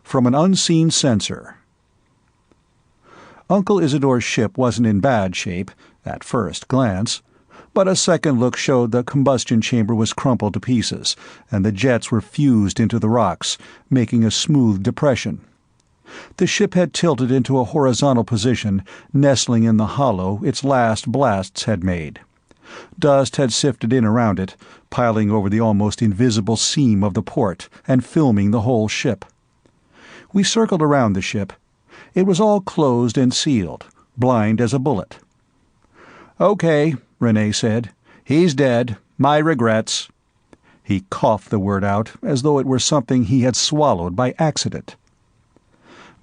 from an unseen censor. Uncle Isidore's ship wasn't in bad shape, at first glance, but a second look showed the combustion chamber was crumpled to pieces, and the jets were fused into the rocks, making a smooth depression. The ship had tilted into a horizontal position, nestling in the hollow its last blasts had made. Dust had sifted in around it, piling over the almost invisible seam of the port and filming the whole ship. We circled around the ship. It was all closed and sealed, blind as a bullet. "Okay," Rene said. "He's dead. My regrets." He coughed the word out, as though it were something he had swallowed by accident.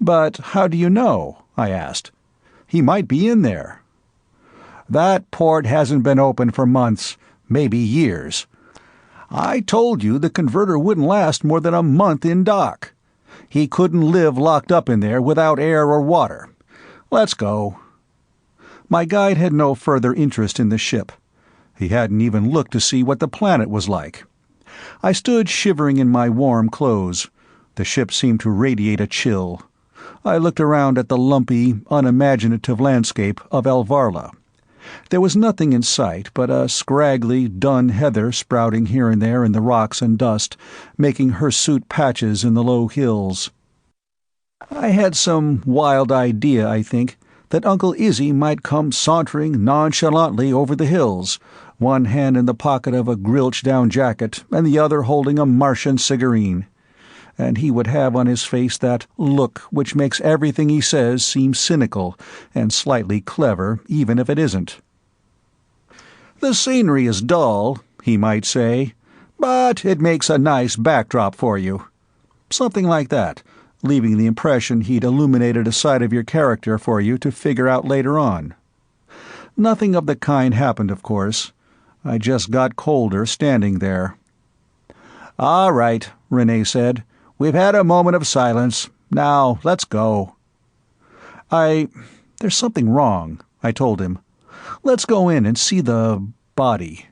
"But how do you know?" I asked. "He might be in there." "That port hasn't been open for months, maybe years. I told you the converter wouldn't last more than a month in dock. He couldn't live locked up in there without air or water. Let's go." My guide had no further interest in the ship. He hadn't even looked to see what the planet was like. I stood shivering in my warm clothes. The ship seemed to radiate a chill. I looked around at the lumpy, unimaginative landscape of Alvarla. There was nothing in sight but a scraggly, dun heather sprouting here and there in the rocks and dust, making hirsute patches in the low hills. I had some wild idea, I think, that Uncle Izzy might come sauntering nonchalantly over the hills, one hand in the pocket of a grilch-down jacket and the other holding a Martian cigarette. And he would have on his face that look which makes everything he says seem cynical and slightly clever, even if it isn't. "The scenery is dull," he might say, "but it makes a nice backdrop for you." Something like that, leaving the impression he'd illuminated a side of your character for you to figure out later on. Nothing of the kind happened, of course. I just got colder standing there. "All right," Rene said. "We've had a moment of silence. Now, let's go." There's something wrong," I told him. "Let's go in and see the body."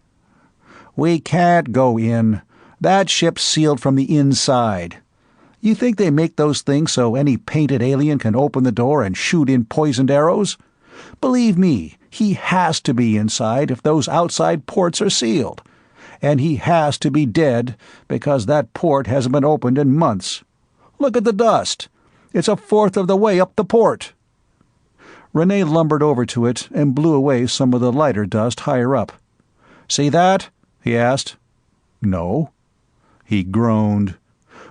"We can't go in. That ship's sealed from the inside. You think they make those things so any painted alien can open the door and shoot in poisoned arrows? Believe me, he has to be inside if those outside ports are sealed. And he has to be dead, because that port hasn't been opened in months. Look at the dust. It's a fourth of the way up the port." Rene lumbered over to it and blew away some of the lighter dust higher up. "See that?" he asked. "No." He groaned.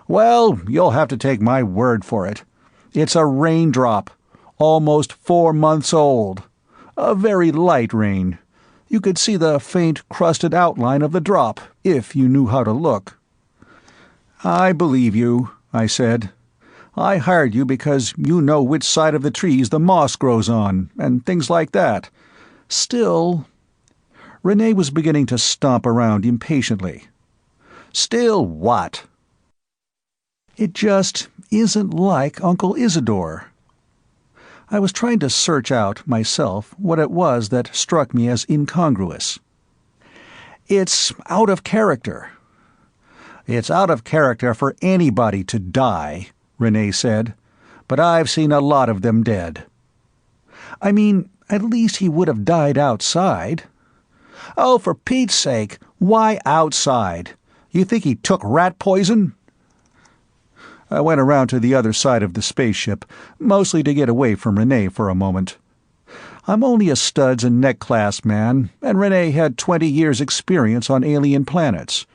"Well, you'll have to take my word for it. It's a raindrop, almost 4 months old. A very light rain. You could see the faint, crusted outline of the drop, if you knew how to look." "I believe you," I said. "I hired you because you know which side of the trees the moss grows on, and things like that. Still—" Rene was beginning to stomp around impatiently. "Still what?" "It just isn't like Uncle Isidore." I was trying to search out, myself, what it was that struck me as incongruous. "It's out of character." "It's out of character for anybody to die," Rene said, "but I've seen a lot of them dead." "I mean, at least he would have died outside." "Oh, for Pete's sake, why outside? You think he took rat poison?" I went around to the other side of the spaceship, mostly to get away from Rene for a moment. I'm only a studs and neck-clasp man, and Rene had 20 years' experience on alien planets.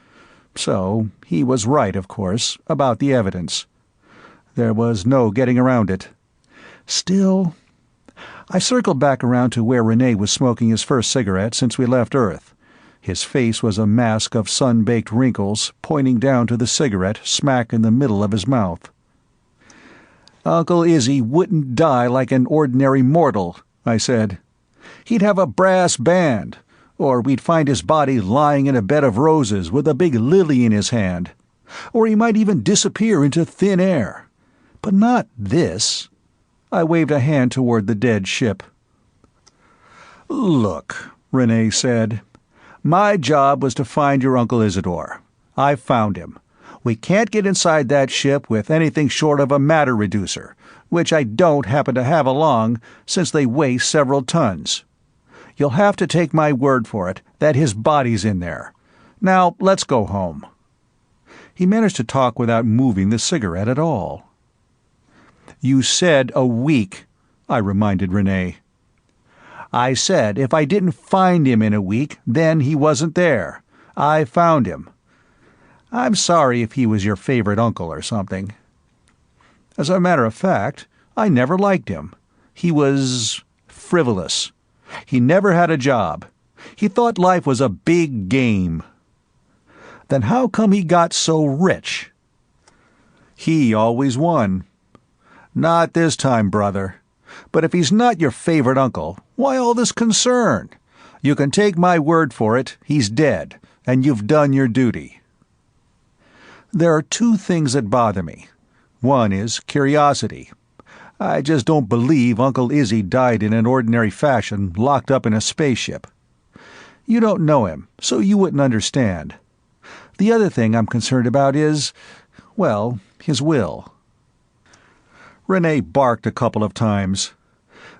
So he was right, of course, about the evidence. There was no getting around it. Still, I circled back around to where Rene was smoking his first cigarette since we left Earth. His face was a mask of sun-baked wrinkles, pointing down to the cigarette smack in the middle of his mouth. "Uncle Izzy wouldn't die like an ordinary mortal," I said. "He'd have a brass band, or we'd find his body lying in a bed of roses with a big lily in his hand. Or he might even disappear into thin air. But not this." I waved a hand toward the dead ship. "Look," Rene said. "My job was to find your Uncle Isidore. I've found him. We can't get inside that ship with anything short of a matter reducer, which I don't happen to have along since they weigh several tons. You'll have to take my word for it that his body's in there. Now, let's go home." He managed to talk without moving the cigarette at all. "You said a week," I reminded Renee. "I said if I didn't find him in a week, then he wasn't there. I found him. I'm sorry if he was your favorite uncle or something. As a matter of fact, I never liked him. He was frivolous. He never had a job. He thought life was a big game. Then how come he got so rich?" "He always won." "Not this time, brother. But if he's not your favorite uncle, why all this concern? You can take my word for it, he's dead, and you've done your duty." There are two things that bother me. One is curiosity. I just don't believe Uncle Izzy died in an ordinary fashion, locked up in a spaceship. You don't know him, so you wouldn't understand. The other thing I'm concerned about is, well, his will. Renee barked a couple of times.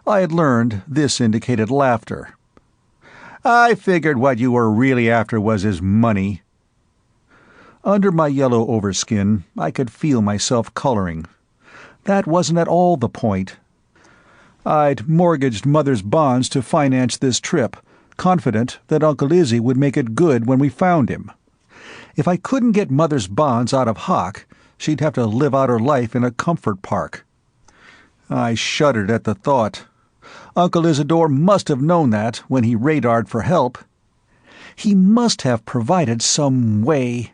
I had learned this indicated laughter. "I figured what you were really after was his money." Under my yellow overskin, I could feel myself coloring. That wasn't at all the point. I'd mortgaged Mother's bonds to finance this trip, confident that Uncle Izzy would make it good when we found him. If I couldn't get Mother's bonds out of Hock, she'd have to live out her life in a comfort park. I shuddered at the thought. Uncle Isidore must have known that when he radared for help. He must have provided some way.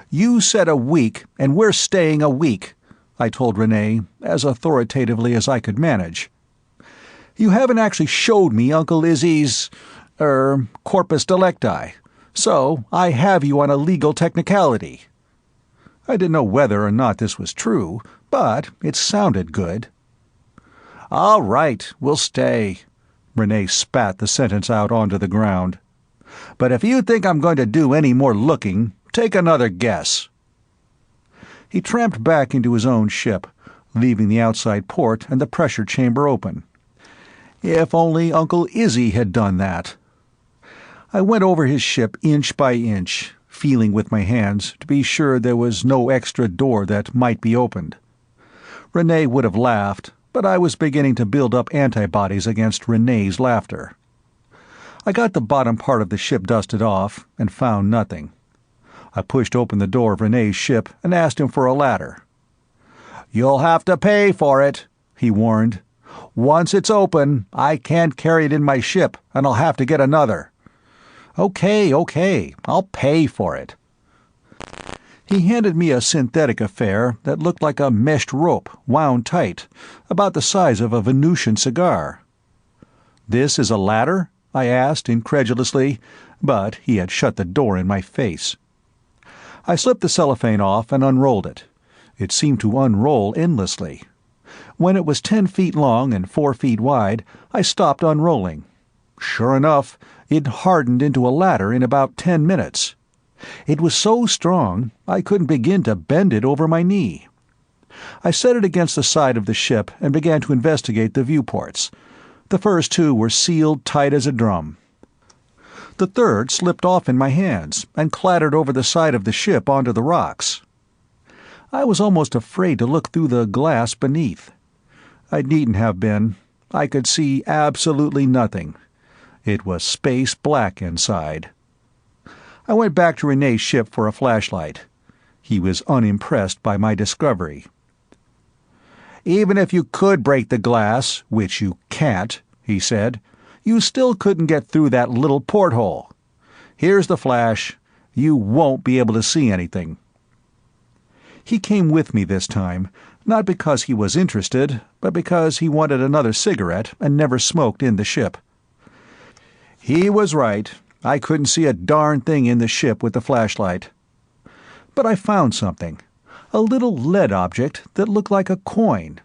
"You said a week, and we're staying a week," I told Renee, as authoritatively as I could manage. "You haven't actually showed me Uncle Izzy's, corpus delicti, so I have you on a legal technicality." I didn't know whether or not this was true, but it sounded good. "All right, we'll stay." Renee spat the sentence out onto the ground. "But if you think I'm going to do any more looking, take another guess." He tramped back into his own ship, leaving the outside port and the pressure chamber open. If only Uncle Izzy had done that. I went over his ship inch by inch, feeling with my hands to be sure there was no extra door that might be opened. Renee would have laughed, but I was beginning to build up antibodies against Renee's laughter. I got the bottom part of the ship dusted off and found nothing. I pushed open the door of Renee's ship and asked him for a ladder. "You'll have to pay for it," he warned. "Once it's open, I can't carry it in my ship, and I'll have to get another." Okay, I'll pay for it." He handed me a synthetic affair that looked like a meshed rope, wound tight, about the size of a Venusian cigar. "This is a ladder?" I asked incredulously, but he had shut the door in my face. I slipped the cellophane off and unrolled it. It seemed to unroll endlessly. When it was 10 feet long and 4 feet wide, I stopped unrolling. Sure enough, it hardened into a ladder in about 10 minutes. It was so strong I couldn't begin to bend it over my knee. I set it against the side of the ship and began to investigate the viewports. The first 2 were sealed tight as a drum. The third slipped off in my hands and clattered over the side of the ship onto the rocks. I was almost afraid to look through the glass beneath. I needn't have been. I could see absolutely nothing. It was space black inside. I went back to Renee's ship for a flashlight. He was unimpressed by my discovery. "Even if you could break the glass, which you can't," he said, "you still couldn't get through that little porthole. Here's the flash. You won't be able to see anything." He came with me this time, not because he was interested, but because he wanted another cigarette and never smoked in the ship. He was right. I couldn't see a darn thing in the ship with the flashlight. But I found something. A little lead object that looked like a coin.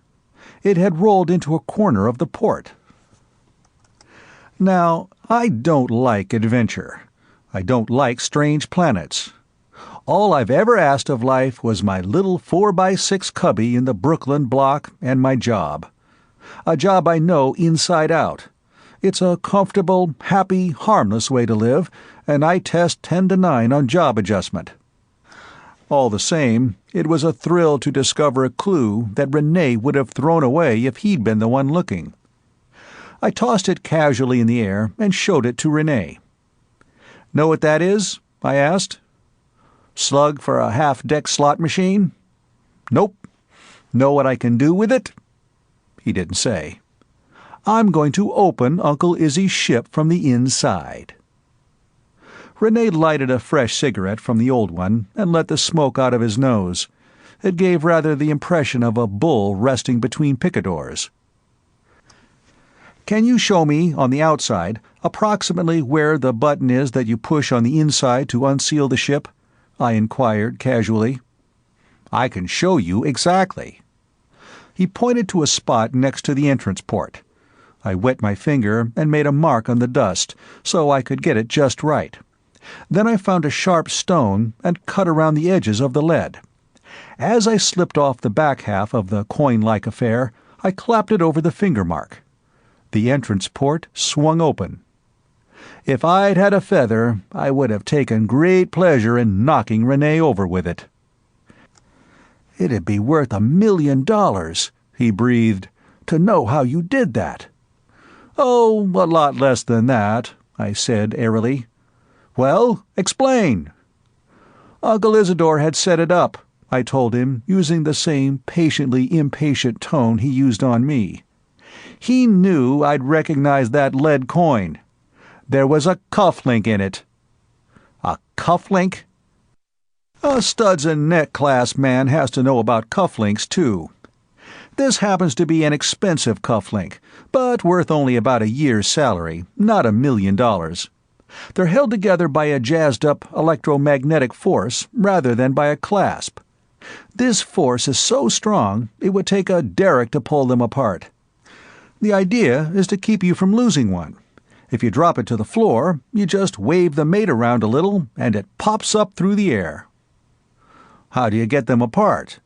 It had rolled into a corner of the port. Now, I don't like adventure. I don't like strange planets. All I've ever asked of life was my little 4x6 cubby in the Brooklyn block and my job. A job I know inside out. It's a comfortable, happy, harmless way to live, and I test 10 to 9 on job adjustment. All the same, it was a thrill to discover a clue that Renee would have thrown away if he'd been the one looking. I tossed it casually in the air and showed it to Renee. "Know what that is?" I asked. "Slug for a half-deck slot machine?" "Nope." "Know what I can do with it?" He didn't say. "I'm going to open Uncle Izzy's ship from the inside." Renee lighted a fresh cigarette from the old one and let the smoke out of his nose. It gave rather the impression of a bull resting between picadors. "Can you show me, on the outside, approximately where the button is that you push on the inside to unseal the ship?" I inquired casually. "I can show you exactly." He pointed to a spot next to the entrance port. I wet my finger and made a mark on the dust, so I could get it just right. Then I found a sharp stone and cut around the edges of the lead. As I slipped off the back half of the coin-like affair, I clapped it over the finger mark. The entrance port swung open. If I'd had a feather, I would have taken great pleasure in knocking Renee over with it. "It'd be worth $1 million, he breathed, "to know how you did that." "Oh, a lot less than that," I said airily. "Well, explain." "Uncle Isidore had set it up," I told him, using the same patiently impatient tone he used on me. "He knew I'd recognize that lead coin. There was a cufflink in it." "A cufflink?" "A studs and neck-class man has to know about cufflinks, too. This happens to be an expensive cufflink, but worth only about a year's salary, not $1 million. They're held together by a jazzed-up electromagnetic force rather than by a clasp. This force is so strong it would take a derrick to pull them apart. The idea is to keep you from losing one. If you drop it to the floor, you just wave the mate around a little and it pops up through the air." "How do you get them apart?"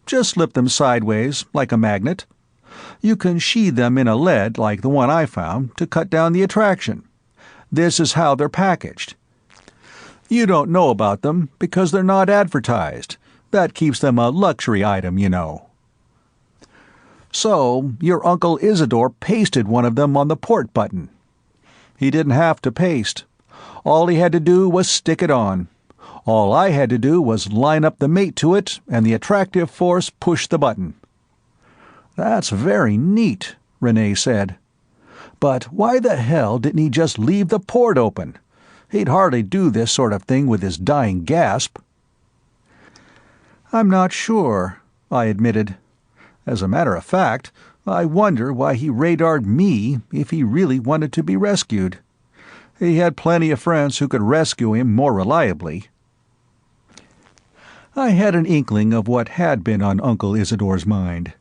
"Just slip them sideways, like a magnet. You can sheathe them in a lead like the one I found to cut down the attraction. This is how they're packaged. You don't know about them because they're not advertised. That keeps them a luxury item, you know." "So, your Uncle Isidore pasted one of them on the port button." "He didn't have to paste. All he had to do was stick it on. All I had to do was line up the mate to it, and the attractive force pushed the button." "That's very neat," Renee said. "But why the hell didn't he just leave the port open? He'd hardly do this sort of thing with his dying gasp." "I'm not sure," I admitted. "As a matter of fact, I wonder why he radared me if he really wanted to be rescued. He had plenty of friends who could rescue him more reliably." I had an inkling of what had been on Uncle Isidore's mind.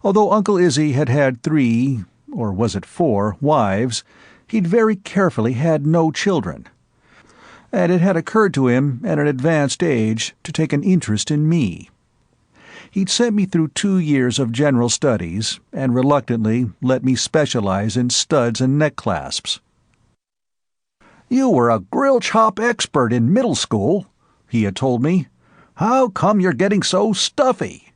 Although Uncle Izzy had had 3, or was it 4, wives, he'd very carefully had no children. And it had occurred to him at an advanced age to take an interest in me. He'd sent me through 2 years of general studies and reluctantly let me specialize in studs and neck clasps. "You were a grill chop expert in middle school," he had told me. "How come you're getting so stuffy?"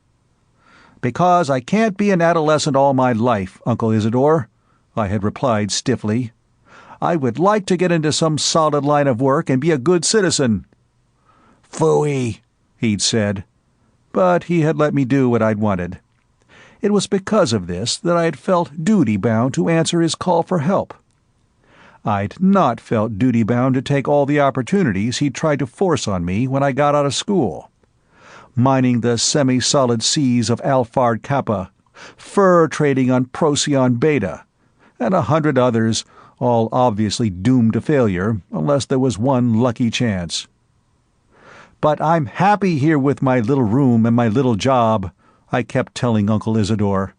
"Because I can't be an adolescent all my life, Uncle Isidore," I had replied stiffly. "I would like to get into some solid line of work and be a good citizen." "Phooey," he'd said. But he had let me do what I'd wanted. It was because of this that I had felt duty-bound to answer his call for help. I'd not felt duty-bound to take all the opportunities he'd tried to force on me when I got out of school. Mining the semi-solid seas of Alphard Kappa, fur trading on Procyon Beta, and 100 others, all obviously doomed to failure unless there was one lucky chance. "But I'm happy here with my little room and my little job," I kept telling Uncle Isidore.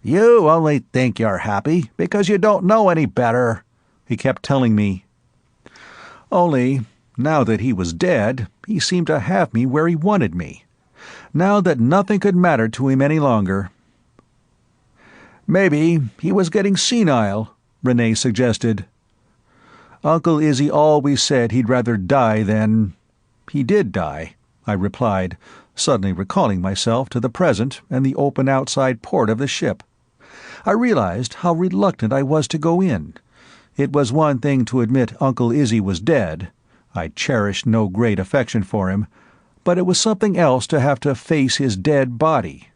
"You only think you're happy because you don't know any better," he kept telling me. Only, Now that he was dead, he seemed to have me where he wanted me. Now that nothing could matter to him any longer. "Maybe he was getting senile," Renee suggested. "Uncle Izzy always said he'd rather die than—" "He did die," I replied, suddenly recalling myself to the present and the open outside port of the ship. I realized how reluctant I was to go in. It was one thing to admit Uncle Izzy was dead. I cherished no great affection for him, but it was something else to have to face his dead body.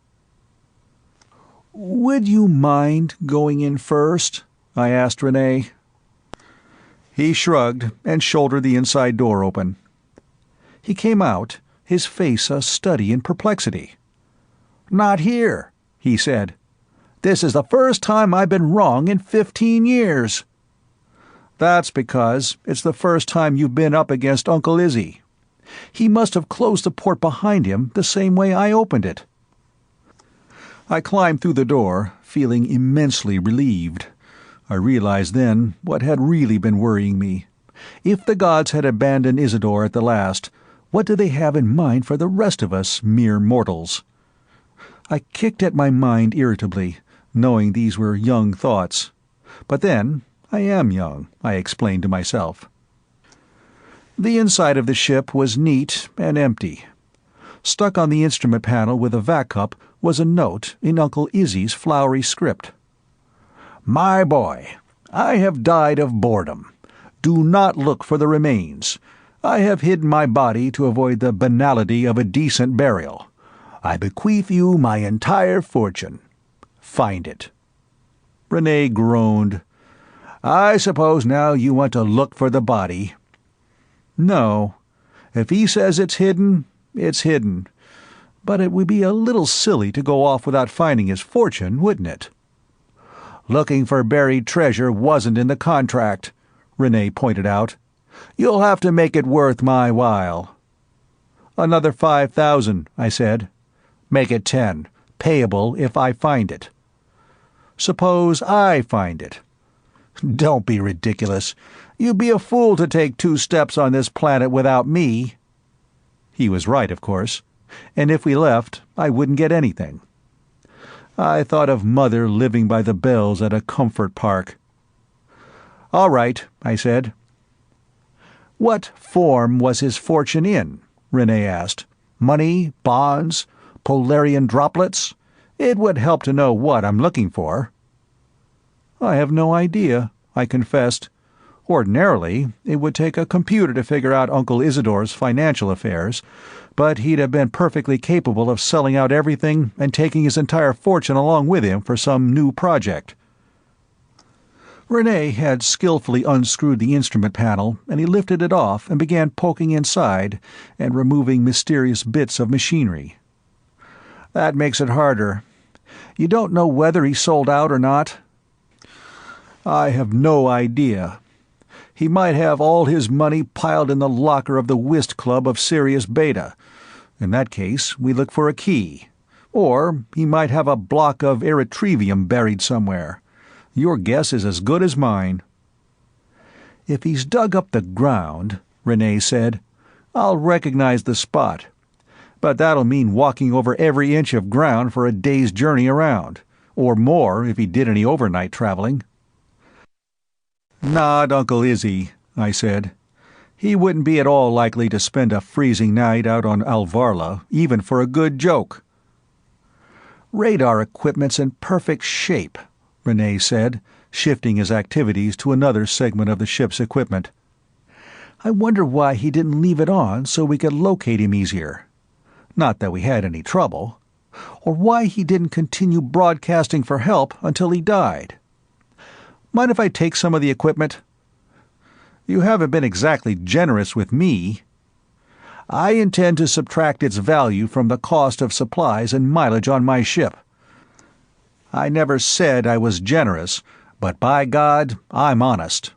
"Would you mind going in first?" I asked Renee. He shrugged and shouldered the inside door open. He came out, his face a study in perplexity. "Not here," he said. "This is the first time I've been wrong in 15 years. "That's because it's the first time you've been up against Uncle Izzy. He must have closed the port behind him the same way I opened it." I climbed through the door, feeling immensely relieved. I realized then what had really been worrying me. If the gods had abandoned Isidore at the last, what did they have in mind for the rest of us mere mortals? I kicked at my mind irritably, knowing these were young thoughts. But then, I am young, I explained to myself. The inside of the ship was neat and empty. Stuck on the instrument panel with a vac cup was a note in Uncle Izzy's flowery script. "My boy, I have died of boredom. Do not look for the remains. I have hidden my body to avoid the banality of a decent burial. I bequeath you my entire fortune. Find it." Renee groaned. "I suppose now you want to look for the body." "No. If he says it's hidden, it's hidden. But it would be a little silly to go off without finding his fortune, wouldn't it?" "Looking for buried treasure wasn't in the contract," Renee pointed out. "You'll have to make it worth my while." "Another 5,000, I said. "Make it 10, payable if I find it." "Suppose I find it." "Don't be ridiculous. You'd be a fool to take 2 steps on this planet without me." He was right, of course, and if we left, I wouldn't get anything. I thought of Mother living by the bells at a comfort park. "All right," I said. "What form was his fortune in?" Renee asked. "Money, bonds, Polarian droplets? It would help to know what I'm looking for." "I have no idea," I confessed. "Ordinarily, it would take a computer to figure out Uncle Isidore's financial affairs, but he'd have been perfectly capable of selling out everything and taking his entire fortune along with him for some new project." Renee had skillfully unscrewed the instrument panel, and he lifted it off and began poking inside and removing mysterious bits of machinery. "That makes it harder. You don't know whether he sold out or not?" "I have no idea. He might have all his money piled in the locker of the whist club of Sirius Beta. In that case, we look for a key. Or he might have a block of erythrium buried somewhere. Your guess is as good as mine." "If he's dug up the ground," Renee said, "I'll recognize the spot. But that'll mean walking over every inch of ground for a day's journey around. Or more if he did any overnight traveling." "Not Uncle Izzy," I said. "He wouldn't be at all likely to spend a freezing night out on Alvarla, even for a good joke." "Radar equipment's in perfect shape," Renee said, shifting his activities to another segment of the ship's equipment. "I wonder why he didn't leave it on so we could locate him easier. Not that we had any trouble. Or why he didn't continue broadcasting for help until he died. Mind if I take some of the equipment?" "You haven't been exactly generous with me." "I intend to subtract its value from the cost of supplies and mileage on my ship." "I never said I was generous, but by God, I'm honest."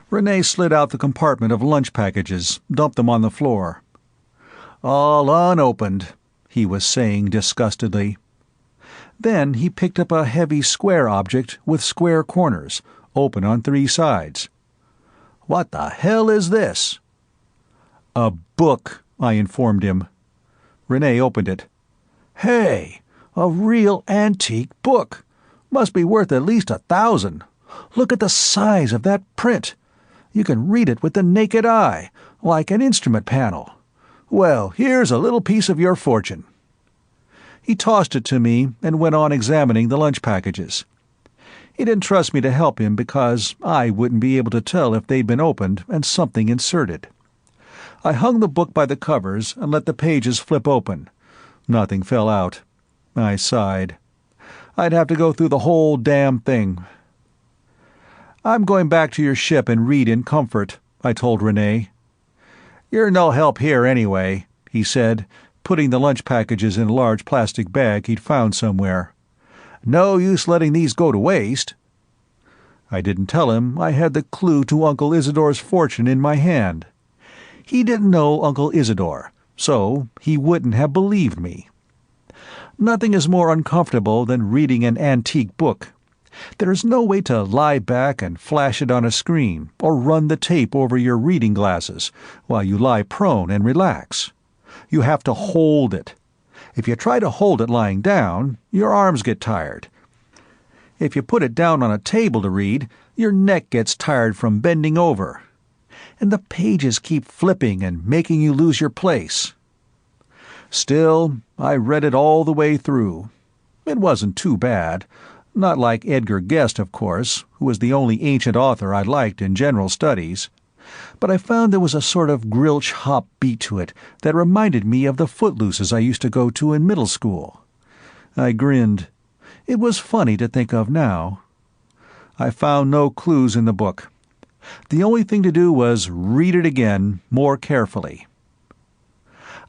Renee slid out the compartment of lunch packages, dumped them on the floor. "All unopened," he was saying disgustedly. Then he picked up a heavy square object with square corners, open on 3 sides. What the hell is this?" "A book," I informed him. Renee opened it. "Hey, a real antique book. Must be worth at least 1,000. Look at the size of that print. You can read it with the naked eye, like an instrument panel. Well, here's a little piece of your fortune." He tossed it to me and went on examining the lunch packages. He didn't trust me to help him because I wouldn't be able to tell if they'd been opened and something inserted. I hung the book by the covers and let the pages flip open. Nothing fell out. I sighed. I'd have to go through the whole damn thing. "I'm going back to your ship and read in comfort," I told Renee. "You're no help here anyway," he said, putting the lunch packages in a large plastic bag he'd found somewhere. "No use letting these go to waste." I didn't tell him I had the clue to Uncle Isidore's fortune in my hand. He didn't know Uncle Isidore, so he wouldn't have believed me. Nothing is more uncomfortable than reading an antique book. There is no way to lie back and flash it on a screen, or run the tape over your reading glasses while you lie prone and relax. You have to hold it. If you try to hold it lying down, your arms get tired. If you put it down on a table to read, your neck gets tired from bending over. And the pages keep flipping and making you lose your place. Still, I read it all the way through. It wasn't too bad. Not like Edgar Guest, of course, who was the only ancient author I liked in general studies. But I found there was a sort of Grilch hop beat to it that reminded me of the Footlooses I used to go to in middle school. I grinned. It was funny to think of now. I found no clues in the book. The only thing to do was read it again, more carefully.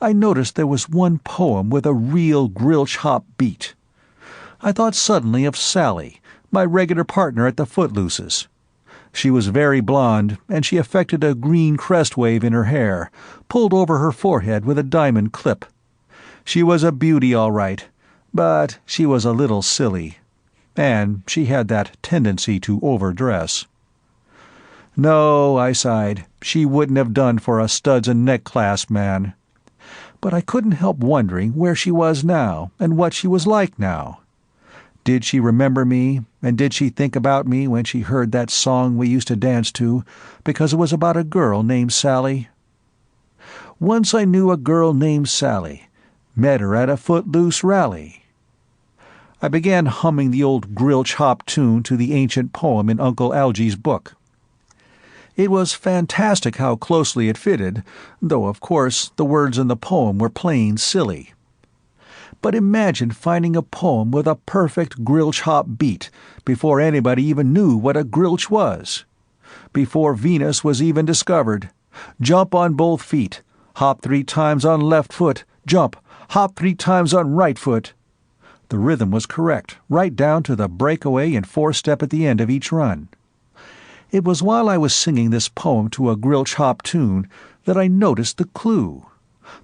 I noticed there was one poem with a real Grilch hop beat. I thought suddenly of Sally, my regular partner at the Footlooses. She was very blonde, and she affected a green crest wave in her hair, pulled over her forehead with a diamond clip. She was a beauty all right, but she was a little silly. And she had that tendency to overdress. No, I sighed, she wouldn't have done for a studs and neck-clasp man. But I couldn't help wondering where she was now and what she was like now. Did she remember me, and did she think about me when she heard that song we used to dance to, because it was about a girl named Sally? Once I knew a girl named Sally. Met her at a Footloose rally. I began humming the old Grilch hop tune to the ancient poem in Uncle Algy's book. It was fantastic how closely it fitted, though of course the words in the poem were plain silly. But imagine finding a poem with a perfect Grilch hop beat before anybody even knew what a Grilch was. Before Venus was even discovered. Jump on both feet. Hop 3 times on left foot. Jump. Hop 3 times on right foot. The rhythm was correct, right down to the breakaway and 4-step at the end of each run. It was while I was singing this poem to a Grilch hop tune that I noticed the clue.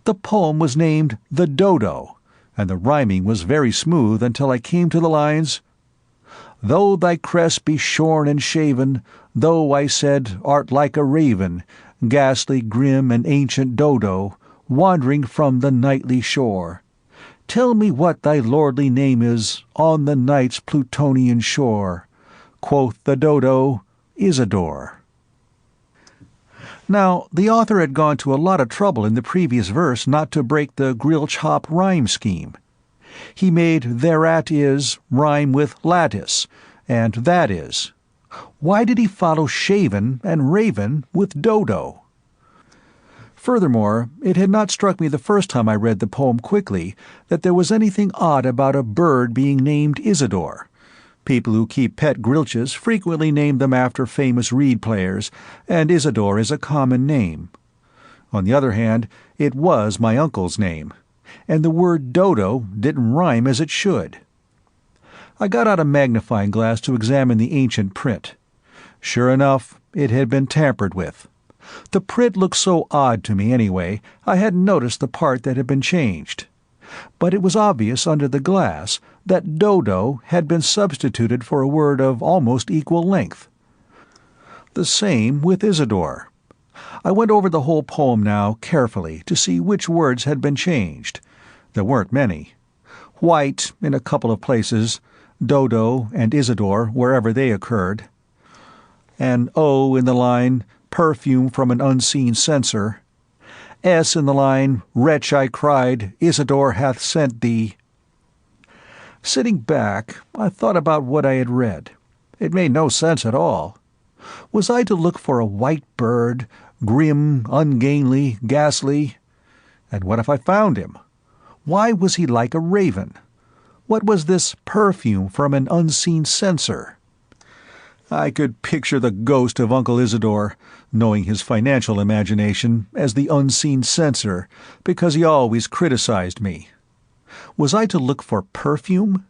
The poem was named The Dodo, and the rhyming was very smooth until I came to the lines, "Though thy crest be shorn and shaven, though, I said, art like a raven, ghastly, grim, and ancient dodo, wandering from the nightly shore, tell me what thy lordly name is on the night's Plutonian shore." Quoth the dodo, "Isidore." Now, the author had gone to a lot of trouble in the previous verse not to break the Grilch hop rhyme scheme. He made "thereat is" rhyme with "lattice," and "that is." Why did he follow shaven and raven with dodo? Furthermore, it had not struck me the first time I read the poem quickly that there was anything odd about a bird being named Isidore. People who keep pet Grilches frequently name them after famous reed players, and Isidore is a common name. On the other hand, it was my uncle's name, and the word dodo didn't rhyme as it should. I got out a magnifying glass to examine the ancient print. Sure enough, it had been tampered with. The print looked so odd to me anyway, I hadn't noticed the part that had been changed. But it was obvious under the glass that dodo had been substituted for a word of almost equal length. The same with Isidore. I went over the whole poem now carefully to see which words had been changed. There weren't many. White in a couple of places, Dodo and Isidore wherever they occurred. An O in the line, perfume from an unseen censor. S in the line, wretch I cried, Isidore hath sent thee. Sitting back, I thought about what I had read. It made no sense at all. Was I to look for a white bird, grim, ungainly, ghastly? And what if I found him? Why was he like a raven? What was this perfume from an unseen censor? I could picture the ghost of Uncle Isidore, knowing his financial imagination, as the unseen censor, because he always criticized me. Was I to look for perfume?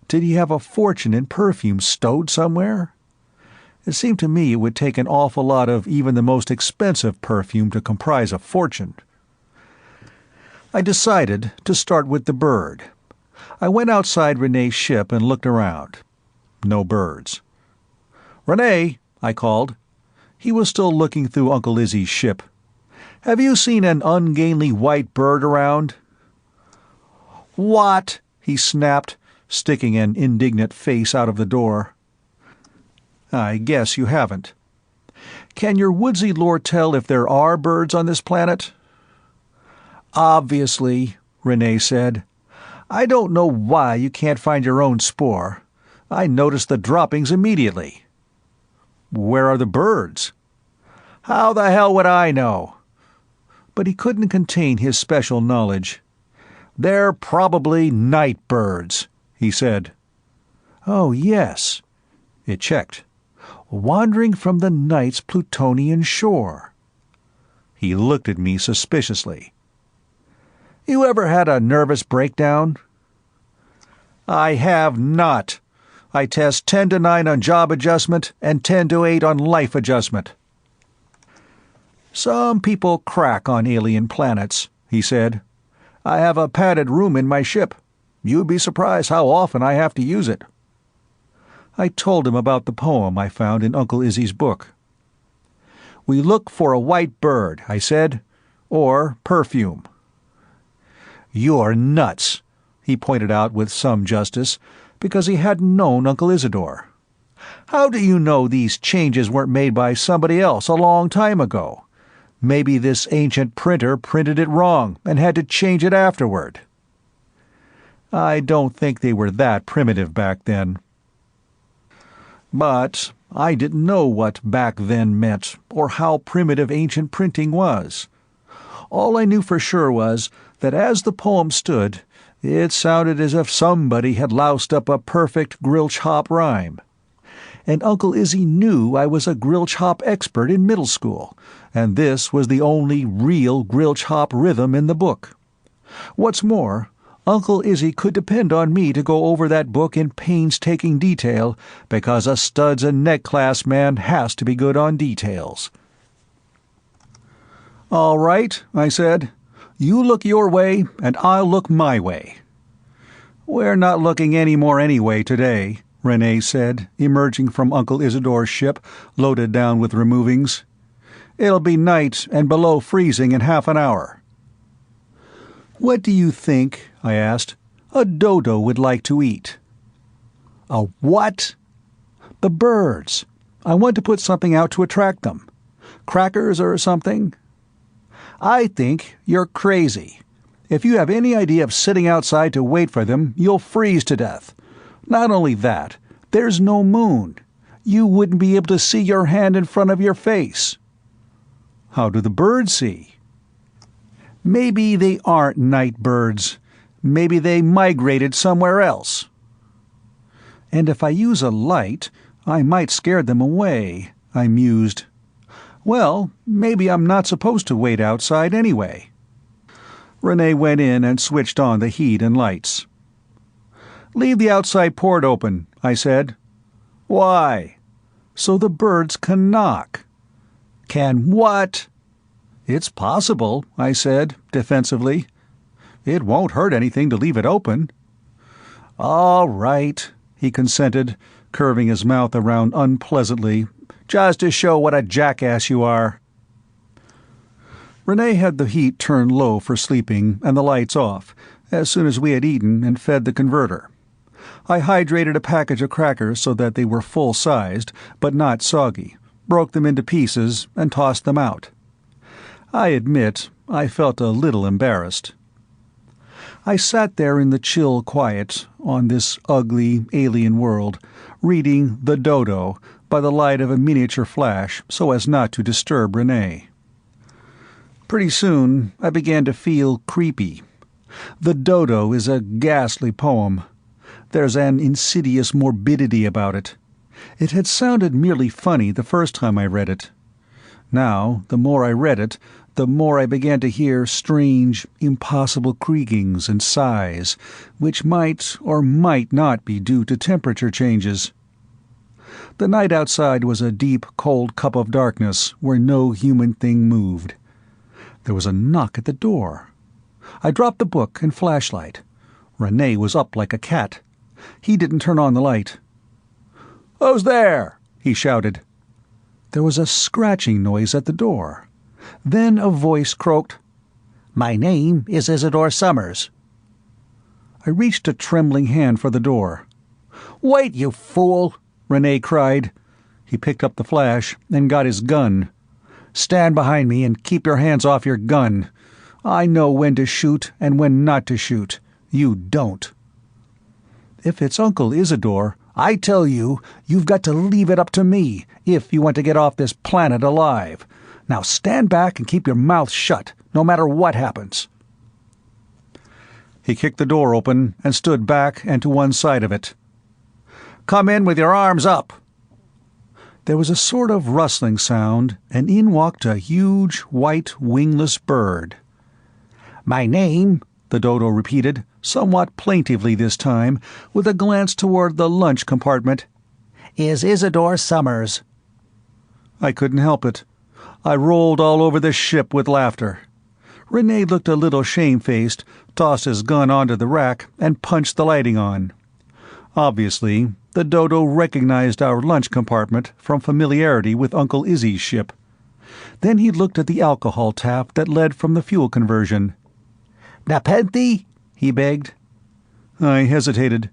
Did he have a fortune in perfume stowed somewhere? It seemed to me it would take an awful lot of even the most expensive perfume to comprise a fortune. I decided to start with the bird. I went outside Renee's ship and looked around. No birds. "Renee," I called. He was still looking through Uncle Izzy's ship. "Have you seen an ungainly white bird around?" "What?" he snapped, sticking an indignant face out of the door. "I guess you haven't. Can your woodsy lore tell if there are birds on this planet?" "Obviously," Renee said. "I don't know why you can't find your own spoor. I noticed the droppings immediately." "Where are the birds?" "How the hell would I know?" But he couldn't contain his special knowledge. "They're probably night birds," he said. "Oh, yes." It checked. "Wandering from the night's Plutonian shore." He looked at me suspiciously. "You ever had a nervous breakdown?" "I have not. I test 10 to 9 on job adjustment and 10 to 8 on life adjustment." "Some people crack on alien planets," he said. "I have a padded room in my ship. You'd be surprised how often I have to use it." I told him about the poem I found in Uncle Izzy's book. "We look for a white bird," I said, "or perfume." "You're nuts," he pointed out with some justice, because he hadn't known Uncle Isidore. "How do you know these changes weren't made by somebody else a long time ago? Maybe this ancient printer printed it wrong and had to change it afterward." I don't think they were that primitive back then. But I didn't know what back then meant, or how primitive ancient printing was. All I knew for sure was that as the poem stood, it sounded as if somebody had loused up a perfect grill-chop rhyme. And Uncle Izzy knew I was a grill-chop expert in middle school, and this was the only real grill-chop rhythm in the book. What's more, Uncle Izzy could depend on me to go over that book in painstaking detail, because a studs and neck-clasp man has to be good on details. "All right," I said. "You look your way, and I'll look my way." "We're not looking any more anyway today," Renee said, emerging from Uncle Isidore's ship, loaded down with removings. "It'll be night and below freezing in half an hour." "What do you think," I asked, "a dodo would like to eat?" "A what?" "The birds. I want to put something out to attract them. Crackers or something?" "I think you're crazy. If you have any idea of sitting outside to wait for them, you'll freeze to death. Not only that, there's no moon. You wouldn't be able to see your hand in front of your face." "How do the birds see?" "Maybe they aren't night birds. Maybe they migrated somewhere else." "And if I use a light, I might scare them away," I mused. "Well, maybe I'm not supposed to wait outside anyway." Renee went in and switched on the heat and lights. "Leave the outside port open," I said. "Why?" "So the birds can knock." "Can what?" "It's possible," I said, defensively. "It won't hurt anything to leave it open." "All right," he consented, curving his mouth around unpleasantly, just to show what a jackass you are." Renee had the heat turned low for sleeping and the lights off, as soon as we had eaten and fed the converter. I hydrated a package of crackers so that they were full-sized, but not soggy, broke them into pieces, and tossed them out. I admit I felt a little embarrassed. I sat there in the chill quiet, on this ugly, alien world, reading The Dodo by the light of a miniature flash so as not to disturb Renee. Pretty soon I began to feel creepy. The Dodo is a ghastly poem. There's an insidious morbidity about it. It had sounded merely funny the first time I read it. Now, the more I read it, the more I began to hear strange, impossible creakings and sighs, which might or might not be due to temperature changes. The night outside was a deep, cold cup of darkness where no human thing moved. There was a knock at the door. I dropped the book and flashlight. Renee was up like a cat. He didn't turn on the light. "Who's there?" he shouted. There was a scratching noise at the door. Then a voice croaked, "My name is Isidore Summers." I reached a trembling hand for the door. "Wait, you fool!" Renee cried. He picked up the flash and got his gun. "Stand behind me and keep your hands off your gun. I know when to shoot and when not to shoot. You don't." "If it's Uncle Isidore, I tell you, you've got to leave it up to me if you want to get off this planet alive. Now stand back and keep your mouth shut, no matter what happens." He kicked the door open and stood back and to one side of it. "Come in with your arms up." There was a sort of rustling sound, and in walked a huge, white, wingless bird. "My name," the Dodo repeated, somewhat plaintively this time, with a glance toward the lunch compartment, "is Isidore Summers." I couldn't help it. I rolled all over the ship with laughter. Renee looked a little shamefaced, tossed his gun onto the rack, and punched the lighting on. Obviously, the Dodo recognized our lunch compartment from familiarity with Uncle Izzy's ship. Then he looked at the alcohol tap that led from the fuel conversion. "Nepenthe?" he begged. I hesitated.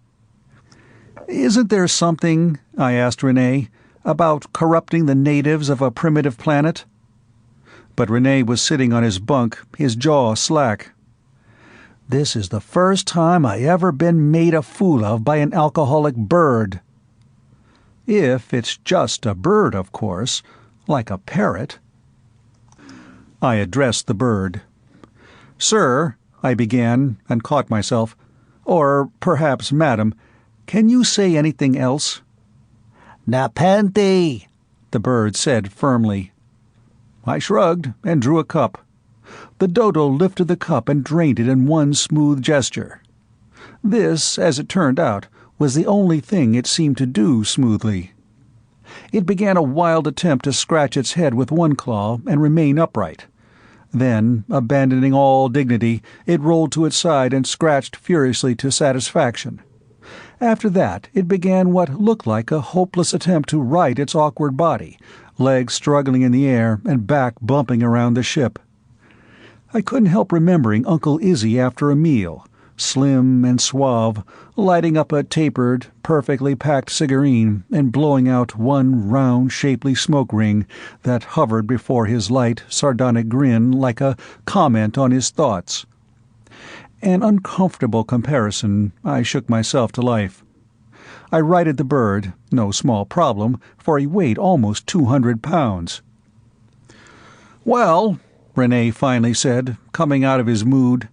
"Isn't there something," I asked Renee, "about corrupting the natives of a primitive planet?" But Renee was sitting on his bunk, his jaw slack. "This is the first time I ever been made a fool of by an alcoholic bird." "If it's just a bird, of course, like a parrot." I addressed the bird. "Sir," I began, and caught myself. "Or perhaps, madam, can you say anything else?" "Nepenthe," the bird said firmly. I shrugged and drew a cup. The Dodo lifted the cup and drained it in one smooth gesture. This, as it turned out, was the only thing it seemed to do smoothly. It began a wild attempt to scratch its head with one claw and remain upright. Then, abandoning all dignity, it rolled to its side and scratched furiously to satisfaction. After that, it began what looked like a hopeless attempt to right its awkward body, legs struggling in the air and back bumping around the ship. I couldn't help remembering Uncle Izzy after a meal, slim and suave, lighting up a tapered, perfectly packed cigarette and blowing out one round, shapely smoke ring that hovered before his light, sardonic grin like a comment on his thoughts. An uncomfortable comparison, I shook myself to life. I righted the bird, no small problem, for he weighed almost 200 pounds. "Well," Renee finally said, coming out of his mood,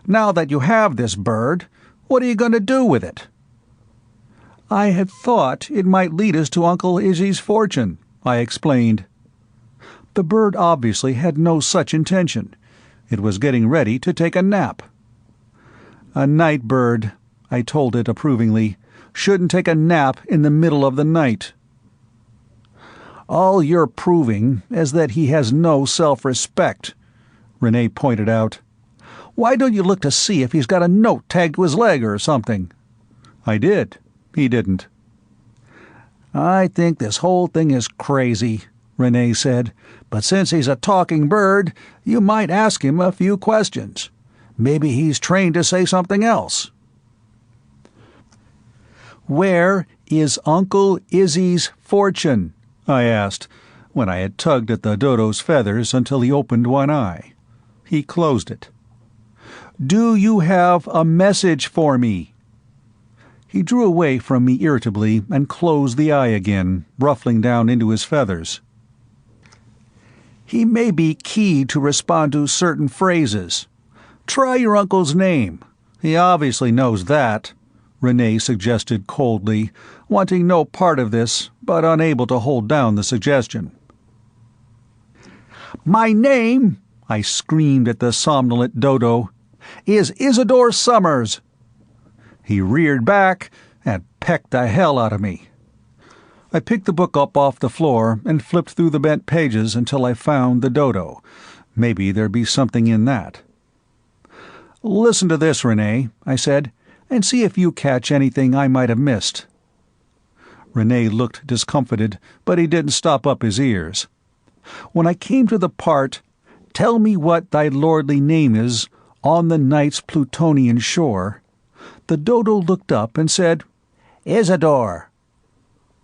"now that you have this bird, what are you going to do with it?" "I had thought it might lead us to Uncle Izzy's fortune," I explained. The bird obviously had no such intention. It was getting ready to take a nap. "A night bird," I told it approvingly, "shouldn't take a nap in the middle of the night." "All you're proving is that he has no self-respect," Renee pointed out. "Why don't you look to see if he's got a note tagged to his leg or something?" I did. He didn't. "I think this whole thing is crazy," Renee said, "but since he's a talking bird, you might ask him a few questions. Maybe he's trained to say something else." "Where is Uncle Izzy's fortune?" I asked, when I had tugged at the dodo's feathers until he opened one eye. He closed it. "Do you have a message for me?" He drew away from me irritably and closed the eye again, ruffling down into his feathers. "He may be keyed to respond to certain phrases. Try your uncle's name. He obviously knows that," Renee suggested coldly, wanting no part of this, but unable to hold down the suggestion. "My name," I screamed at the somnolent dodo, "is Isidore Summers." He reared back and pecked the hell out of me. I picked the book up off the floor and flipped through the bent pages until I found the dodo. Maybe there'd be something in that. "Listen to this, Renee," I said, "and see if you catch anything I might have missed." Renee looked discomfited, but he didn't stop up his ears. When I came to the part, "Tell me what thy lordly name is, on the night's Plutonian shore," the dodo looked up and said, "Isidore."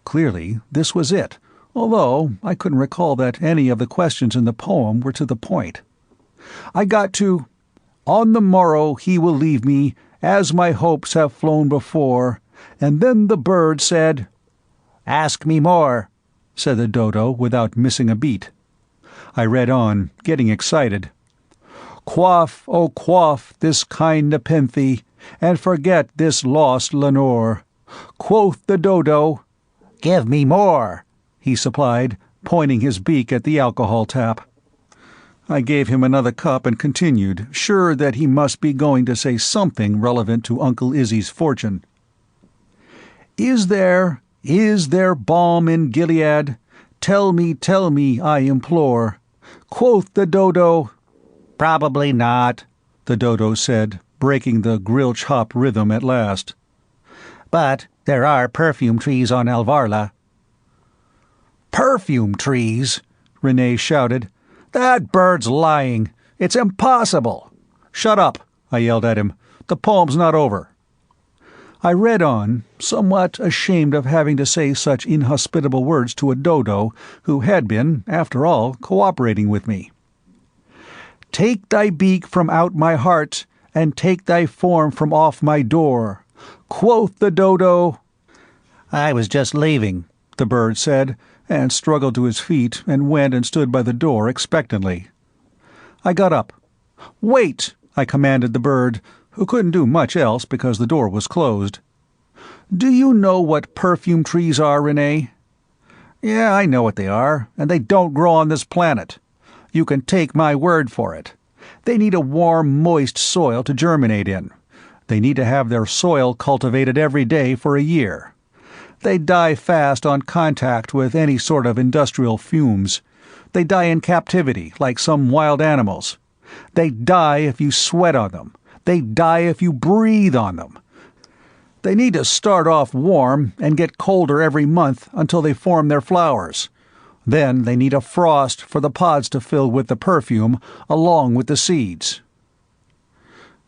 Clearly, this was it, although I couldn't recall that any of the questions in the poem were to the point. I got to, "On the morrow he will leave me, as my hopes have flown before," and then the bird said, "Ask me more," said the dodo without missing a beat. I read on, getting excited. "Quaff, oh quaff this kind nepenthe, and forget this lost Lenore." Quoth the dodo, "Give me more," he supplied, pointing his beak at the alcohol tap. I gave him another cup and continued, sure that he must be going to say something relevant to Uncle Izzy's fortune. Is there balm in Gilead? Tell me, I implore." Quoth the dodo, "Probably not," the dodo said, breaking the grill-chop rhythm at last. "But there are perfume trees on Alvarla." "Perfume trees?" Renee shouted. "That bird's lying. It's impossible." "Shut up," I yelled at him. "The poem's not over." I read on, somewhat ashamed of having to say such inhospitable words to a dodo who had been, after all, cooperating with me. "Take thy beak from out my heart, and take thy form from off my door." Quoth the dodo. "I was just leaving," the bird said, and struggled to his feet and went and stood by the door expectantly. I got up. "Wait," I commanded the bird, who couldn't do much else because the door was closed. "Do you know what perfume trees are, Renee?" "Yeah, I know what they are, and they don't grow on this planet. You can take my word for it. They need a warm, moist soil to germinate in. They need to have their soil cultivated every day for a year. They die fast on contact with any sort of industrial fumes. They die in captivity, like some wild animals. They die if you sweat on them. They die if you breathe on them. They need to start off warm and get colder every month until they form their flowers. Then they need a frost for the pods to fill with the perfume, along with the seeds."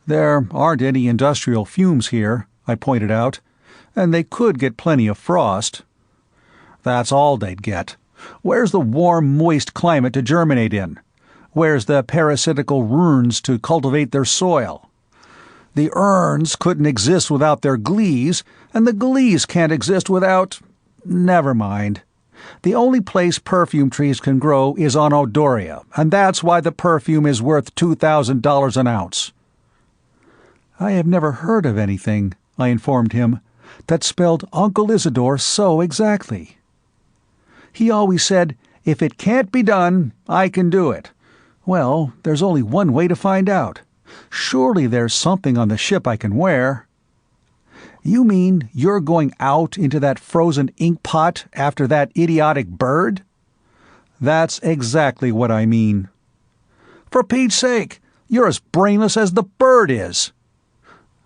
"There aren't any industrial fumes here," I pointed out, "and they could get plenty of frost." "That's all they'd get. Where's the warm, moist climate to germinate in? Where's the parasitical runes to cultivate their soil? The urns couldn't exist without their glees, and the glees can't exist without— Never mind. The only place perfume trees can grow is on Odoria, and that's why the perfume is worth $2,000 an ounce." "I have never heard of anything," I informed him, "that spelled Uncle Isidore so exactly." "He always said, 'If it can't be done, I can do it.' Well, there's only one way to find out. Surely there's something on the ship I can wear." "You mean you're going out into that frozen ink pot after that idiotic bird?" "That's exactly what I mean." "For Pete's sake, you're as brainless as the bird is."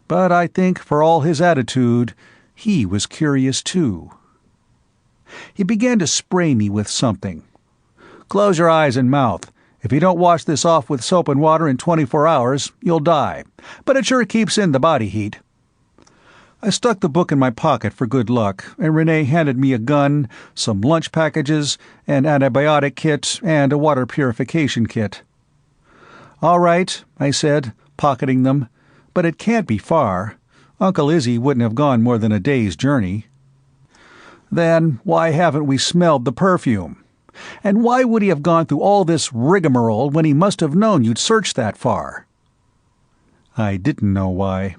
But I think, for all his attitude, he was curious too. He began to spray me with something. "Close your eyes and mouth. If you don't wash this off with soap and water in 24 hours, you'll die. But it sure keeps in the body heat." I stuck the book in my pocket for good luck, and Renee handed me a gun, some lunch packages, an antibiotic kit, and a water purification kit. "All right," I said, pocketing them, "but it can't be far. Uncle Izzy wouldn't have gone more than a day's journey." "Then why haven't we smelled the perfume? And why would he have gone through all this rigmarole when he must have known you'd searched that far?" I didn't know why.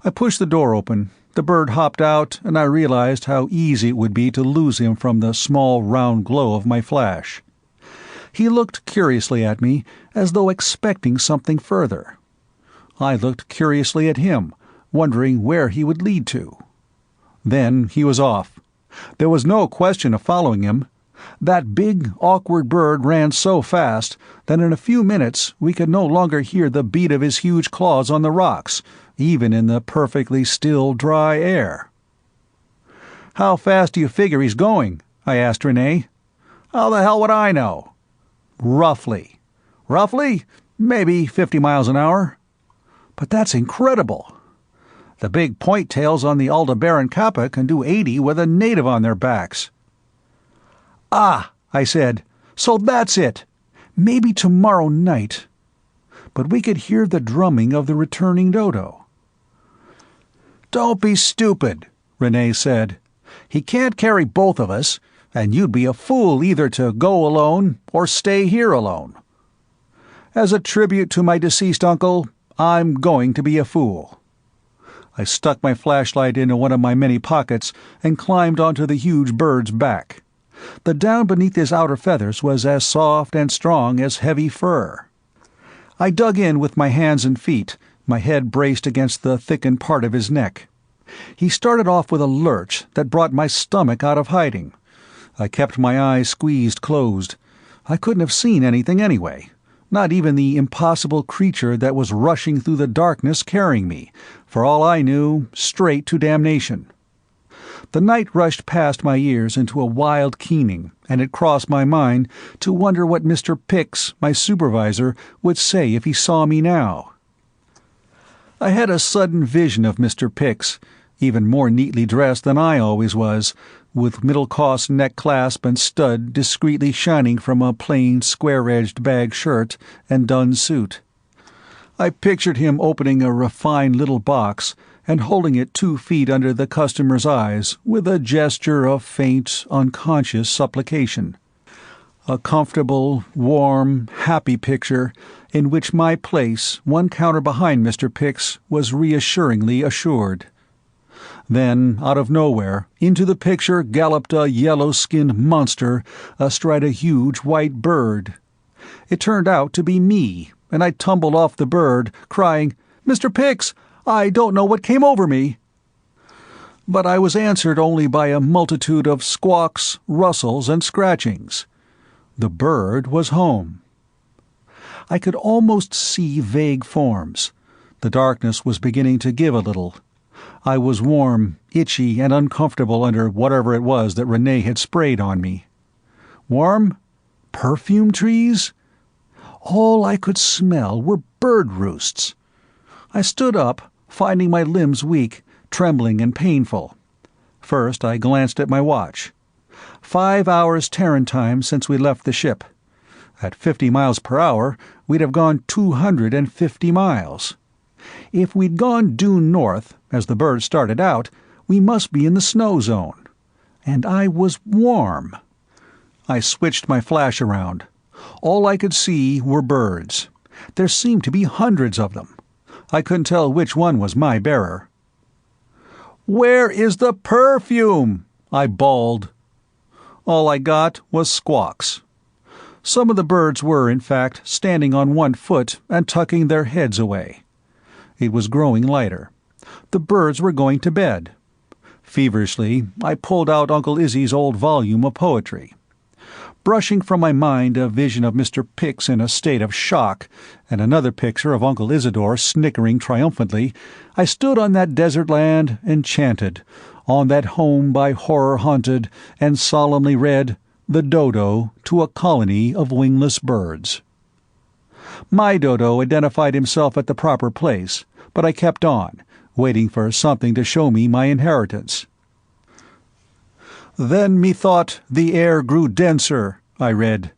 I pushed the door open. The bird hopped out, and I realized how easy it would be to lose him from the small round glow of my flash. He looked curiously at me, as though expecting something further. I looked curiously at him, wondering where he would lead to. Then he was off. There was no question of following him. That big, awkward bird ran so fast that in a few minutes we could no longer hear the beat of his huge claws on the rocks, even in the perfectly still, dry air. "How fast do you figure he's going?" I asked Renee. "How the hell would I know?" "Roughly." "Roughly? Maybe 50 miles an hour." "But that's incredible. The big point-tails on the Aldebaran Kappa can do 80 with a native on their backs." "Ah," I said, "so that's it. Maybe tomorrow night." But we could hear the drumming of the returning dodo. "Don't be stupid," Renee said. "He can't carry both of us, and you'd be a fool either to go alone or stay here alone. As a tribute to my deceased uncle, I'm going to be a fool." I stuck my flashlight into one of my many pockets and climbed onto the huge bird's back. The down beneath his outer feathers was as soft and strong as heavy fur. I dug in with my hands and feet, my head braced against the thickened part of his neck. He started off with a lurch that brought my stomach out of hiding. I kept my eyes squeezed closed. I couldn't have seen anything anyway, not even the impossible creature that was rushing through the darkness carrying me, for all I knew, straight to damnation. The night rushed past my ears into a wild keening, and it crossed my mind to wonder what Mr. Pix, my supervisor, would say if he saw me now. I had a sudden vision of Mr. Pix, even more neatly dressed than I always was, with middle-cost neck-clasp and stud discreetly shining from a plain, square-edged bag shirt and dun suit. I pictured him opening a refined little box and holding it 2 feet under the customer's eyes with a gesture of faint, unconscious supplication. A comfortable, warm, happy picture in which my place, one counter behind Mr. Pix, was reassuringly assured. Then, out of nowhere, into the picture galloped a yellow-skinned monster astride a huge white bird. It turned out to be me, and I tumbled off the bird, crying, "Mr. Pix, I don't know what came over me." But I was answered only by a multitude of squawks, rustles, and scratchings. The bird was home. I could almost see vague forms. The darkness was beginning to give a little. I was warm, itchy, and uncomfortable under whatever it was that Renee had sprayed on me. Warm? Perfume trees? All I could smell were bird roosts. I stood up, finding my limbs weak, trembling and painful. First I glanced at my watch. 5 hours Terran time since we left the ship. At 50 miles per hour, we'd have gone 250 miles. If we'd gone due north, as the bird started out, we must be in the snow zone. And I was warm. I switched my flash around. All I could see were birds. There seemed to be hundreds of them. I couldn't tell which one was my bearer. "Where is the perfume?" I bawled. All I got was squawks. Some of the birds were, in fact, standing on one foot and tucking their heads away. It was growing lighter. The birds were going to bed. Feverishly, I pulled out Uncle Izzy's old volume of poetry. Brushing from my mind a vision of Mr. Pix in a state of shock, and another picture of Uncle Isidore snickering triumphantly, I stood on that desert land and chanted, on that home by horror haunted, and solemnly read, "The Dodo to a Colony of Wingless Birds." My Dodo identified himself at the proper place, but I kept on, waiting for something to show me my inheritance. "Then methought the air grew denser," I read.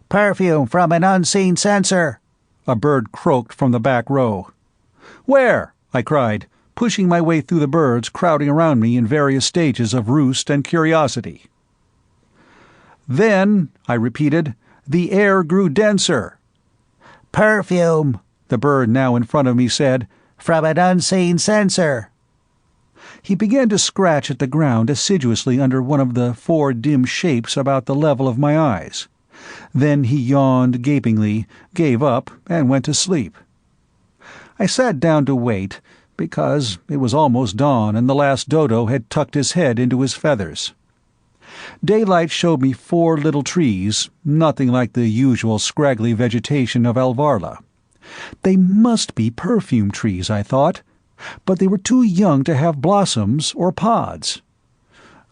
"Perfume from an unseen censor," a bird croaked from the back row. "Where?" I cried, pushing my way through the birds crowding around me in various stages of roost and curiosity. "Then," I repeated, "the air grew denser." "Perfume," the bird now in front of me said, "from an unseen censor." He began to scratch at the ground assiduously under one of the 4 dim shapes about the level of my eyes. Then he yawned gapingly, gave up, and went to sleep. I sat down to wait, because it was almost dawn and the last Dodo had tucked his head into his feathers. Daylight showed me 4 little trees, nothing like the usual scraggly vegetation of Alvarla. They must be perfume trees, I thought, but they were too young to have blossoms or pods.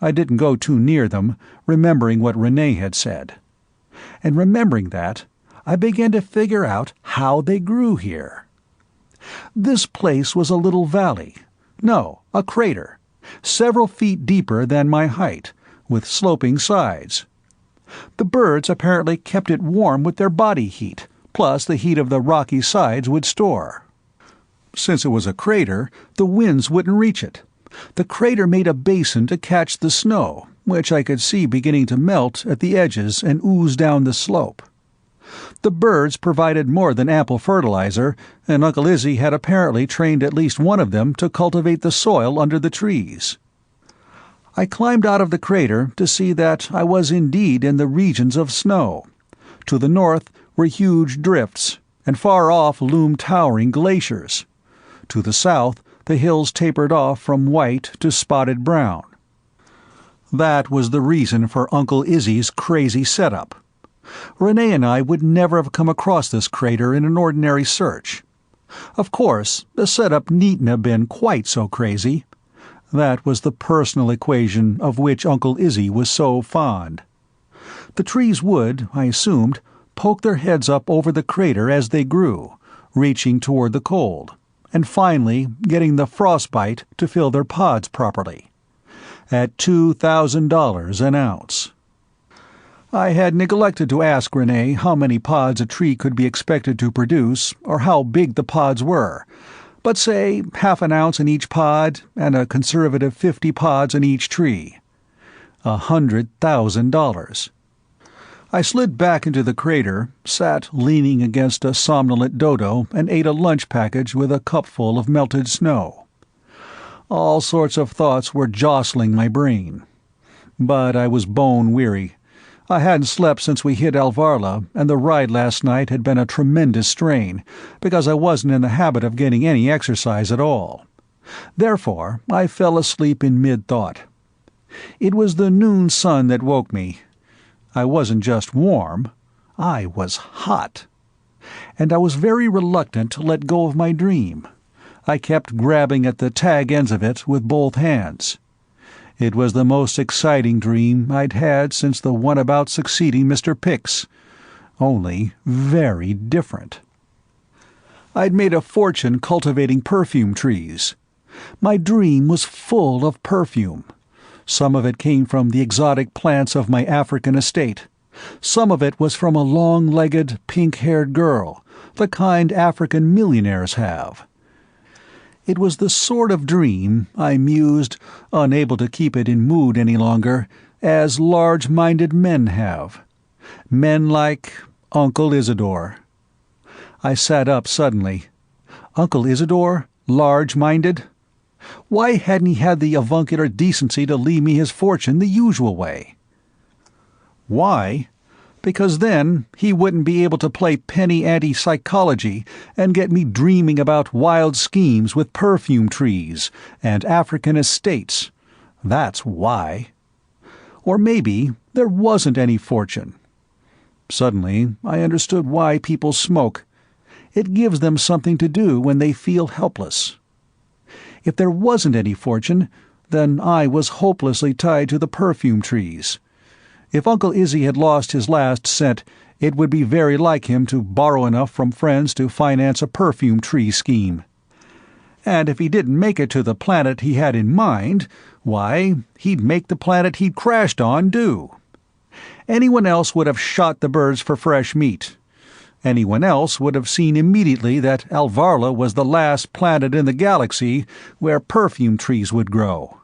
I didn't go too near them, remembering what Renee had said. And remembering that, I began to figure out how they grew here. This place was a little valley. No, a crater, several feet deeper than my height, with sloping sides. The birds apparently kept it warm with their body heat, plus the heat of the rocky sides would store. Since it was a crater, the winds wouldn't reach it. The crater made a basin to catch the snow, which I could see beginning to melt at the edges and ooze down the slope. The birds provided more than ample fertilizer, and Uncle Izzy had apparently trained at least one of them to cultivate the soil under the trees. I climbed out of the crater to see that I was indeed in the regions of snow. To the north were huge drifts, and far off loomed towering glaciers. To the south, the hills tapered off from white to spotted brown. That was the reason for Uncle Izzy's crazy setup. Renee and I would never have come across this crater in an ordinary search. Of course, the setup needn't have been quite so crazy. That was the personal equation of which Uncle Izzy was so fond. The trees would, I assumed, poke their heads up over the crater as they grew, reaching toward the cold, and finally getting the frostbite to fill their pods properly. At $2,000 an ounce. I had neglected to ask Renee how many pods a tree could be expected to produce, or how big the pods were, but say half an ounce in each pod and a conservative 50 pods in each tree. $100,000. I slid back into the crater, sat leaning against a somnolent Dodo, and ate a lunch package with a cupful of melted snow. All sorts of thoughts were jostling my brain. But I was bone-weary. I hadn't slept since we hit Alvarla, and the ride last night had been a tremendous strain, because I wasn't in the habit of getting any exercise at all. Therefore, I fell asleep in mid-thought. It was the noon sun that woke me. I wasn't just warm, I was hot. And I was very reluctant to let go of my dream. I kept grabbing at the tag ends of it with both hands. It was the most exciting dream I'd had since the one about succeeding Mr. Pix, only very different. I'd made a fortune cultivating perfume trees. My dream was full of perfume. Some of it came from the exotic plants of my African estate. Some of it was from a long-legged, pink-haired girl, the kind African millionaires have. It was the sort of dream, I mused, unable to keep it in mood any longer, as large-minded men have. Men like Uncle Isidore. I sat up suddenly. Uncle Isidore? Large-minded? Why hadn't he had the avuncular decency to leave me his fortune the usual way? Why? Because then he wouldn't be able to play penny ante psychology and get me dreaming about wild schemes with perfume trees and African estates. That's why. Or maybe there wasn't any fortune. Suddenly I understood why people smoke. It gives them something to do when they feel helpless. If there wasn't any fortune, then I was hopelessly tied to the perfume trees. If Uncle Izzy had lost his last cent, it would be very like him to borrow enough from friends to finance a perfume tree scheme. And if he didn't make it to the planet he had in mind, why, he'd make the planet he'd crashed on do. Anyone else would have shot the birds for fresh meat. Anyone else would have seen immediately that Alvarla was the last planet in the galaxy where perfume trees would grow.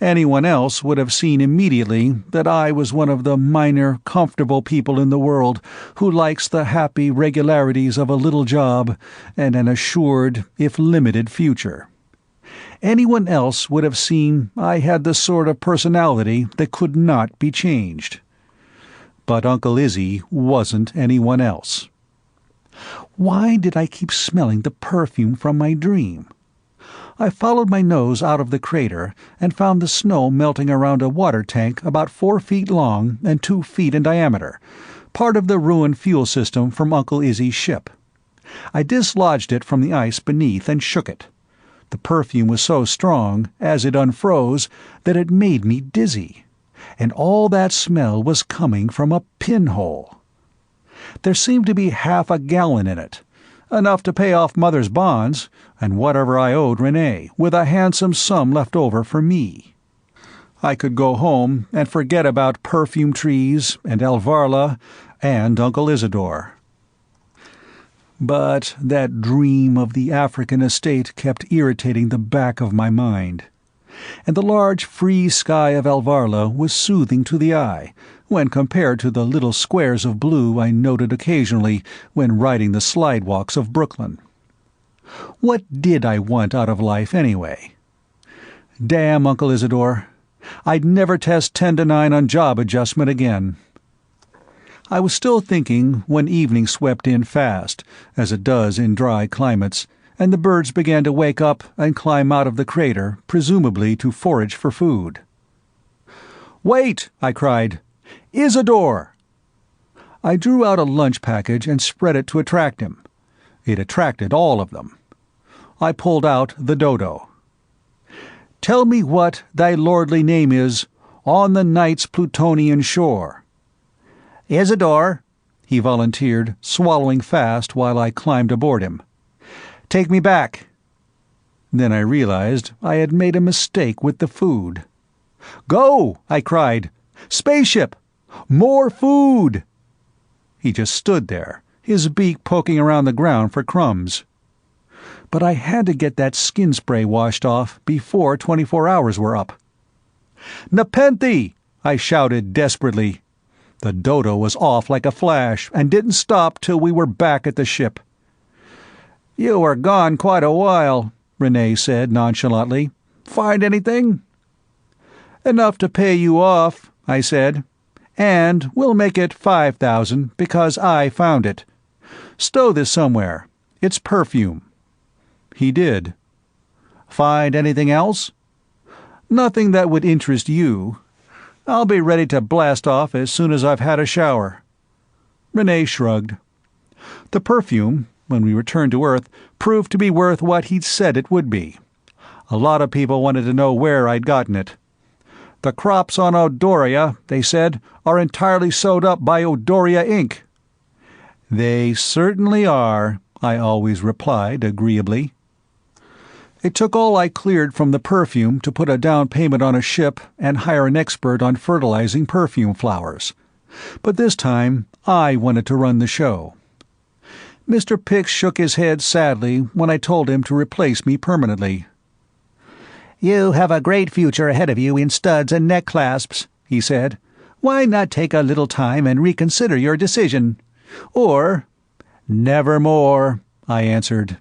Anyone else would have seen immediately that I was one of the minor, comfortable people in the world who likes the happy regularities of a little job and an assured, if limited, future. Anyone else would have seen I had the sort of personality that could not be changed. But Uncle Izzy wasn't anyone else. Why did I keep smelling the perfume from my dream? I followed my nose out of the crater and found the snow melting around a water tank about 4 feet long and 2 feet in diameter, part of the ruined fuel system from Uncle Izzy's ship. I dislodged it from the ice beneath and shook it. The perfume was so strong, as it unfroze, that it made me dizzy. And all that smell was coming from a pinhole. There seemed to be half a gallon in it, enough to pay off Mother's bonds and whatever I owed Renee, with a handsome sum left over for me. I could go home and forget about perfume trees and Alvarla and Uncle Isidore. But that dream of the African estate kept irritating the back of my mind. And the large free sky of Alvarla was soothing to the eye, when compared to the little squares of blue I noted occasionally when riding the slidewalks of Brooklyn. What did I want out of life, anyway? Damn Uncle Isidore. I'd never test 10 to 9 on job adjustment again. I was still thinking when evening swept in fast, as it does in dry climates, and the birds began to wake up and climb out of the crater, presumably to forage for food. "Wait!" I cried. "Isidore!" I drew out a lunch package and spread it to attract him. It attracted all of them. I pulled out the dodo. "Tell me what thy lordly name is on the night's Plutonian shore." "Isidore," he volunteered, swallowing fast while I climbed aboard him. "Take me back." Then I realized I had made a mistake with the food. "Go!" I cried. "Spaceship! More food!" He just stood there, his beak poking around the ground for crumbs. But I had to get that skin spray washed off before 24 hours were up. "Nepenthe!" I shouted desperately. The dodo was off like a flash and didn't stop till we were back at the ship. "You were gone quite a while," Renee said nonchalantly. "Find anything?" "Enough to pay you off," I said. "And we'll make it 5,000 because I found it. Stow this somewhere. It's perfume." He did. "Find anything else?" "Nothing that would interest you. I'll be ready to blast off as soon as I've had a shower." Renee shrugged. The perfume, when we returned to Earth, proved to be worth what he'd said it would be. A lot of people wanted to know where I'd gotten it. "The crops on Odoria," they said, "are entirely sewed up by Odoria ink." "They certainly are," I always replied agreeably. It took all I cleared from the perfume to put a down payment on a ship and hire an expert on fertilizing perfume flowers. But this time I wanted to run the show. Mr. Pix shook his head sadly when I told him to replace me permanently. "You have a great future ahead of you in studs and neck clasps," he said. "Why not take a little time and reconsider your decision? Or—" "Nevermore," I answered.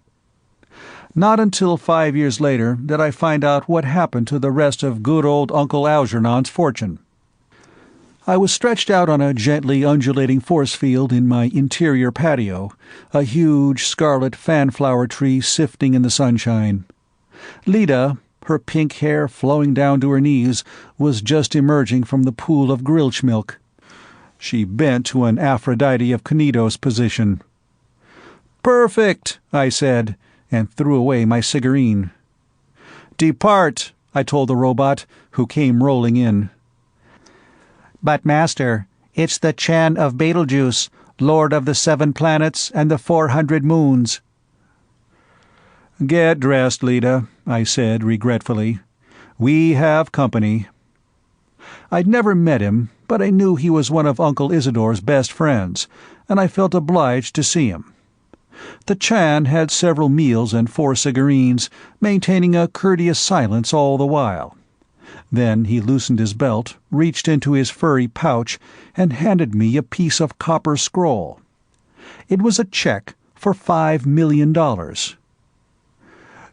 Not until 5 years later did I find out what happened to the rest of good old Uncle Algernon's fortune. I was stretched out on a gently undulating force field in my interior patio, a huge scarlet fanflower tree sifting in the sunshine. Lida, her pink hair flowing down to her knees, was just emerging from the pool of Grilch milk. She bent to an Aphrodite of Cnidos position. "Perfect," I said, and threw away my cigarette. "Depart," I told the robot, who came rolling in. "But, Master, it's the Chan of Betelgeuse, Lord of the 7 planets and the 400 moons." "Get dressed, Lita," I said regretfully. "We have company." I'd never met him, but I knew he was one of Uncle Isidore's best friends, and I felt obliged to see him. The Chan had several meals and 4 cigarines, maintaining a courteous silence all the while. Then he loosened his belt, reached into his furry pouch, and handed me a piece of copper scroll. It was a check for $5 million.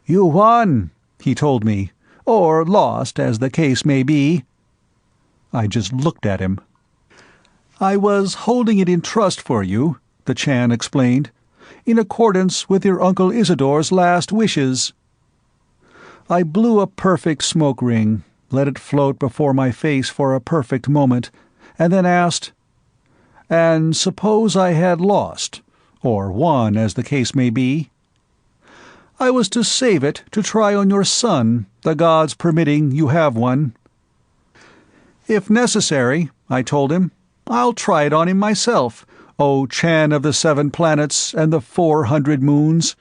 "You won," he told me, "or lost, as the case may be." I just looked at him. "I was holding it in trust for you," the Chan explained, "in accordance with your Uncle Isidore's last wishes." I blew a perfect smoke ring, let it float before my face for a perfect moment, and then asked, "And suppose I had lost, or won, as the case may be?" "I was to save it to try on your son, the gods permitting you have one." "If necessary," I told him, "I'll try it on him myself, O Chan of the 7 planets and the 400 moons."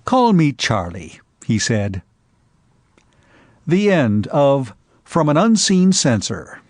"Call me Charlie," he said. The end of From an Unseen Censor.